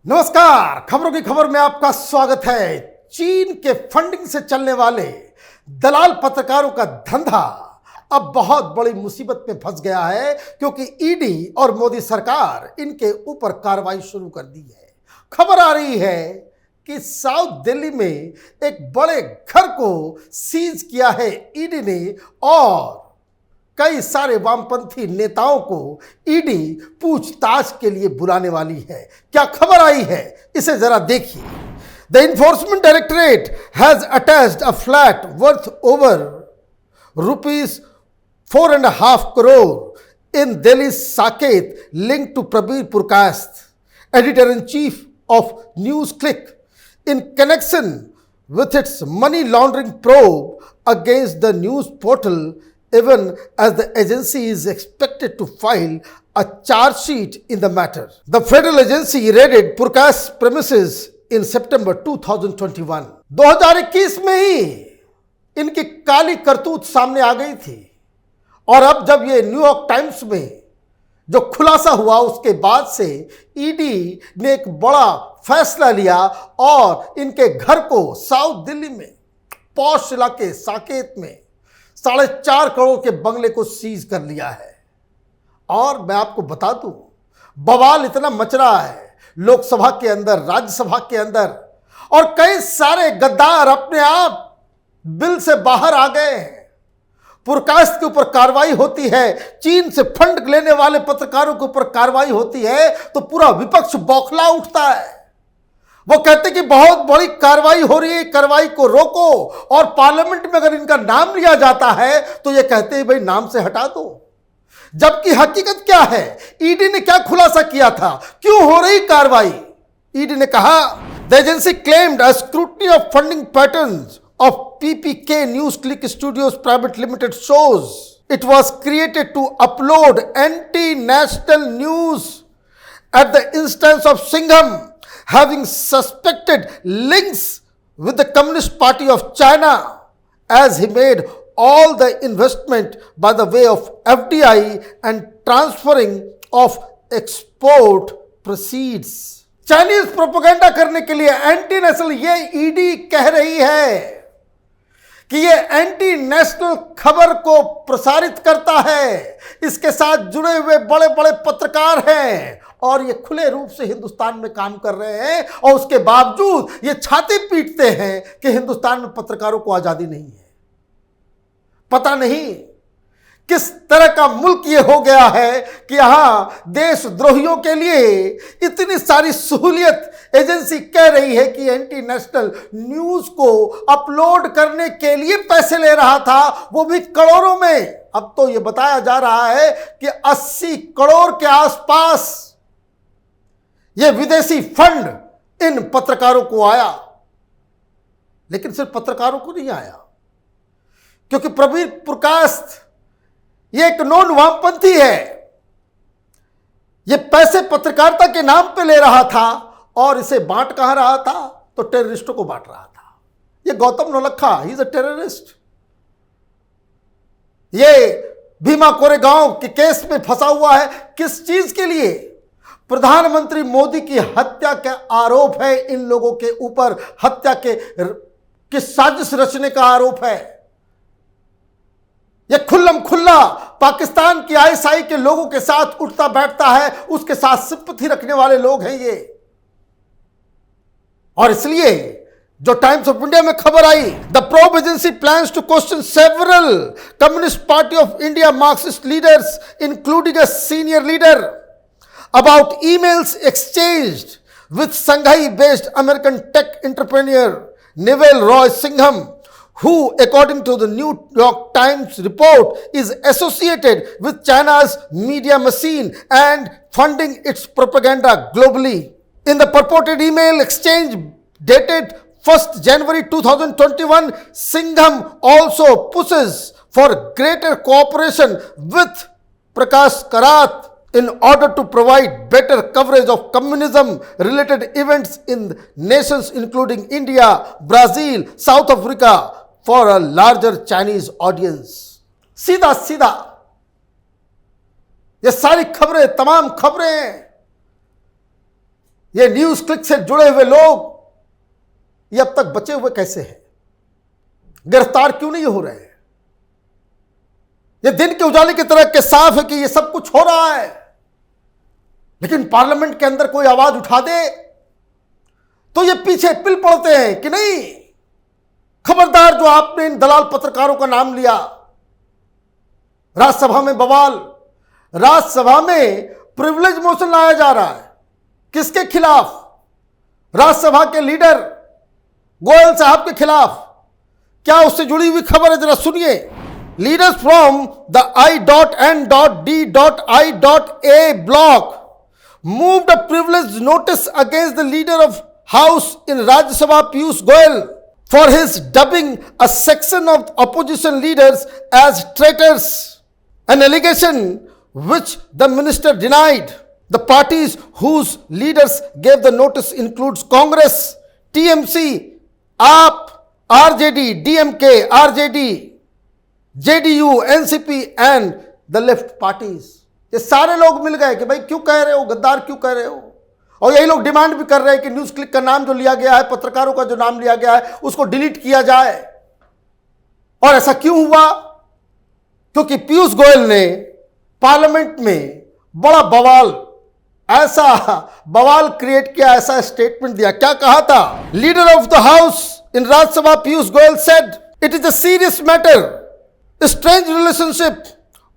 नमस्कार, खबरों की खबर में आपका स्वागत है। चीन के फंडिंग से चलने वाले दलाल पत्रकारों का धंधा अब बहुत बड़ी मुसीबत में फंस गया है, क्योंकि ईडी और मोदी सरकार इनके ऊपर कार्रवाई शुरू कर दी है। खबर आ रही है कि साउथ दिल्ली में एक बड़े घर को सीज किया है ईडी ने और कई सारे वामपंथी नेताओं को ईडी पूछताछ के लिए बुलाने वाली है। क्या खबर आई है, इसे जरा देखिए। The Enforcement Directorate has attached a flat worth over ₹4.5 crore in Delhi Saket link to Prabir Purkayastha, editor in chief of News Click, in connection with its money laundering probe against the news portal, even as the agency is expected to file a charge sheet in the matter. The federal agency raided Purkayasth's premises in September 2021. 2021 में ही इनकी काली करतूत सामने आ गई थी और अब जब ये न्यूयॉर्क टाइम्स में जो खुलासा हुआ, उसके बाद से ईडी ने एक बड़ा फैसला लिया और इनके घर को साउथ दिल्ली में पॉश इलाके साकेत में 4.5 करोड़ के बंगले को सीज कर लिया है। और मैं आपको बता दूं, बवाल इतना मच रहा है लोकसभा के अंदर, राज्यसभा के अंदर, और कई सारे गद्दार अपने आप बिल से बाहर आ गए हैं। पुरकायस्थ के ऊपर कार्रवाई होती है, चीन से फंड लेने वाले पत्रकारों के ऊपर कार्रवाई होती है तो पूरा विपक्ष बौखला उठता है। वो कहते कि बहुत बड़ी कार्रवाई हो रही है, कार्रवाई को रोको। और पार्लियामेंट में अगर इनका नाम लिया जाता है तो ये कहते हैं भाई नाम से हटा दो। जबकि हकीकत क्या है, ईडी ने क्या खुलासा किया था, क्यों हो रही कार्रवाई? ईडी ने कहा, the agency claimed a scrutiny of funding patterns of PPK News Click Studios Private Limited shows it was created to upload anti-national news at the instance of Singham having suspected links with the Communist Party of China, as he made all the investment by the way of FDI and transferring of export proceeds. Chinese propaganda करने के लिए anti national, ये ED कह रही है कि ये anti national खबर को प्रसारित करता है। इसके साथ जुड़े हुए बड़े बड़े पत्रकार हैं और ये खुले रूप से हिंदुस्तान में काम कर रहे हैं और उसके बावजूद ये छाती पीटते हैं कि हिंदुस्तान में पत्रकारों को आजादी नहीं है। पता नहीं किस तरह का मुल्क ये हो गया है कि यहां देशद्रोहियों के लिए इतनी सारी सहूलियत एजेंसी कह रही है कि एंटी नेशनल न्यूज को अपलोड करने के लिए पैसे ले रहा था, वो भी करोड़ों में। अब तो ये बताया जा रहा है कि 80 करोड़ के आसपास ये विदेशी फंड इन पत्रकारों को आया। लेकिन सिर्फ पत्रकारों को नहीं आया, क्योंकि प्रबीर पुरकायस्थ ये एक नॉन वामपंथी है। ये पैसे पत्रकारिता के नाम पे ले रहा था और इसे बांट कहां रहा था, तो टेररिस्टों को बांट रहा था। ये Gautam Naulakha, he is a terrorist. ये भीमा कोरेगांव के केस में फंसा हुआ है। किस चीज के लिए? प्रधानमंत्री मोदी की हत्या का आरोप है इन लोगों के ऊपर, हत्या के साजिश रचने का आरोप है। ये खुल्लम खुल्ला पाकिस्तान की आईएसआई के लोगों के साथ उठता बैठता है, उसके साथ सिंपैथी रखने वाले लोग हैं ये। और इसलिए जो टाइम्स ऑफ इंडिया में खबर आई, the probe agency plans to question several communist party of India Marxist leaders including a senior leader about emails exchanged with Shanghai based American tech entrepreneur Neville Roy Singham, who according to the New York Times report is associated with China's media machine and funding its propaganda globally. In the purported email exchange dated 1st January 2021, Singham also pushes for greater cooperation with Prakash Karat in order to provide better coverage of communism related events in nations including India, Brazil, South Africa, for a larger Chinese audience. सीधा सीधा ये सारी खबरें, तमाम खबरें ये news click से जुड़े हुए लोग ये अब तक बचे हुए कैसे हैं? गिरफ्तार क्यों नहीं हो रहे हैं? ये दिन के उजाले की तरह के साफ है कि ये सब कुछ हो रहा है, लेकिन पार्लियामेंट के अंदर कोई आवाज उठा दे तो ये पीछे पिल पड़ते हैं कि नहीं, खबरदार जो आपने इन दलाल पत्रकारों का नाम लिया। राज्यसभा में बवाल, राज्यसभा में प्रिविलेज मोशन लाया जा रहा है। किसके खिलाफ? राज्यसभा के लीडर गोयल साहब के खिलाफ। क्या उससे जुड़ी हुई खबर है? जरा सुनिए। Leaders from the I.D.I.A block moved a privilege notice against the leader of House in Rajya Sabha Piyush Goyal for his dubbing a section of opposition leaders as traitors, an allegation which the minister denied. The parties whose leaders gave the notice includes Congress, TMC, AAP, RJD, DMK, RJD, JDU, NCP and the left parties. ये सारे लोग मिल गए कि भाई क्यों कह रहे हो, गद्दार क्यों कह रहे हो। और यही लोग डिमांड भी कर रहे हैं कि न्यूज क्लिक का नाम जो लिया गया है, पत्रकारों का जो नाम लिया गया है, उसको डिलीट किया जाए। और ऐसा क्यों हुआ? क्योंकि पीयूष गोयल ने पार्लियामेंट में बड़ा बवाल, ऐसा बवाल क्रिएट किया, ऐसा स्टेटमेंट दिया। क्या कहा था? Leader of the house in Rajya Sabha Piyush Goyal said it is a serious matter, strange relationship,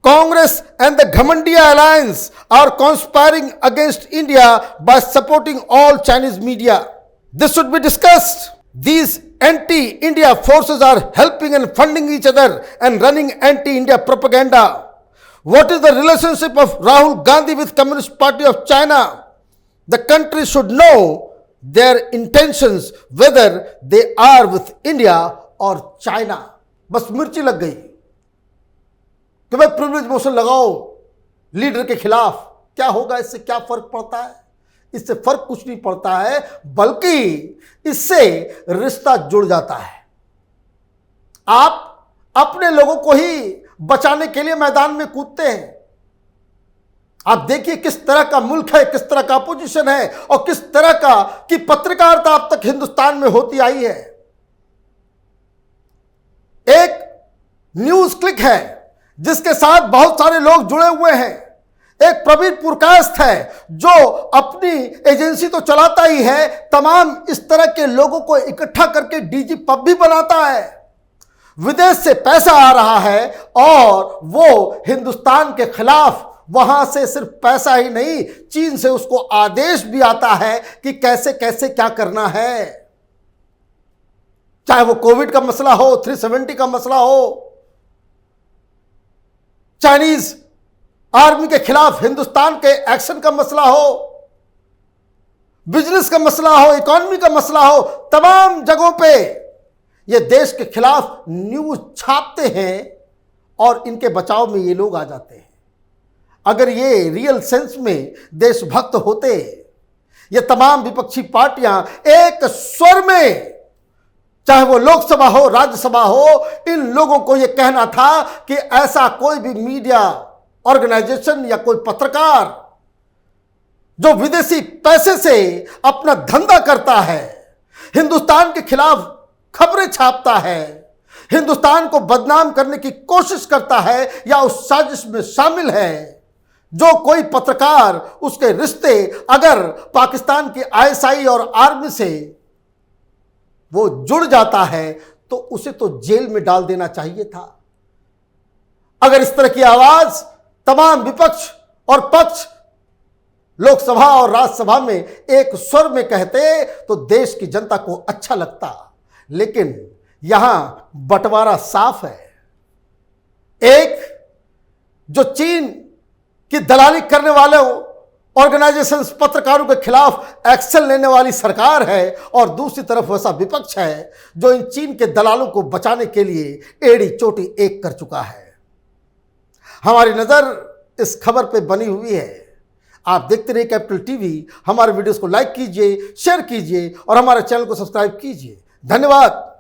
Congress and the Ghamandiya alliance are conspiring against India by supporting all Chinese media. This should be discussed. These anti-India forces are helping and funding each other and running anti-India propaganda. What is the relationship of Rahul Gandhi with Communist Party of China? The country should know their intentions, whether they are with India or China. बस मिर्ची लग गई कि भाई privilege motion लगाओ leader के खिलाफ। क्या होगा इससे? क्या फर्क पड़ता है? इससे फर्क कुछ नहीं पड़ता है, बल्कि इससे रिश्ता जुड़ जाता है। आप अपने लोगों को ही बचाने के लिए मैदान में कूदते हैं। आप देखिए किस तरह का मुल्क है, किस तरह का अपोजिशन है और किस तरह का की पत्रकारिता अब तक हिंदुस्तान में होती आई है। एक न्यूज क्लिक है जिसके साथ बहुत सारे लोग जुड़े हुए हैं। एक प्रवीण पुरकायस्थ है जो अपनी एजेंसी तो चलाता ही है, तमाम इस तरह के लोगों को इकट्ठा करके डीजी पब भी बनाता है। विदेश से पैसा आ रहा है और वो हिंदुस्तान के खिलाफ, वहां से सिर्फ पैसा ही नहीं, चीन से उसको आदेश भी आता है कि कैसे कैसे क्या करना है। चाहे वो कोविड का मसला हो, 370 का मसला हो, चाइनीज आर्मी के खिलाफ हिंदुस्तान के एक्शन का मसला हो, बिजनेस का मसला हो, इकोनॉमी का मसला हो, तमाम जगहों पे ये देश के खिलाफ न्यूज छापते हैं और इनके बचाव में ये लोग आ जाते हैं। अगर ये रियल सेंस में देशभक्त होते, ये तमाम विपक्षी पार्टियां एक स्वर में, चाहे वो लोकसभा हो, राज्यसभा हो, इन लोगों को यह कहना था कि ऐसा कोई भी मीडिया ऑर्गेनाइजेशन या कोई पत्रकार जो विदेशी पैसे से अपना धंधा करता है, हिंदुस्तान के खिलाफ खबरें छापता है, हिंदुस्तान को बदनाम करने की कोशिश करता है या उस साजिश में शामिल है, जो कोई पत्रकार उसके रिश्ते अगर पाकिस्तान की आईएसआई और आर्मी से वो जुड़ जाता है तो उसे तो जेल में डाल देना चाहिए था। अगर इस तरह की आवाज तमाम विपक्ष और पक्ष लोकसभा और राज्यसभा में एक स्वर में कहते तो देश की जनता को अच्छा लगता, लेकिन यहां बंटवारा साफ है। एक जो चीन की दलाली करने वाले ऑर्गेनाइजेशंस, पत्रकारों के खिलाफ एक्शन लेने वाली सरकार है और दूसरी तरफ वैसा विपक्ष है जो इन चीन के दलालों को बचाने के लिए एड़ी चोटी एक कर चुका है। हमारी नजर इस खबर पे बनी हुई है। आप देखते रहिए कैपिटल टीवी। हमारे वीडियोस को लाइक कीजिए, शेयर कीजिए और हमारे चैनल को सब्सक्राइब कीजिए। धन्यवाद।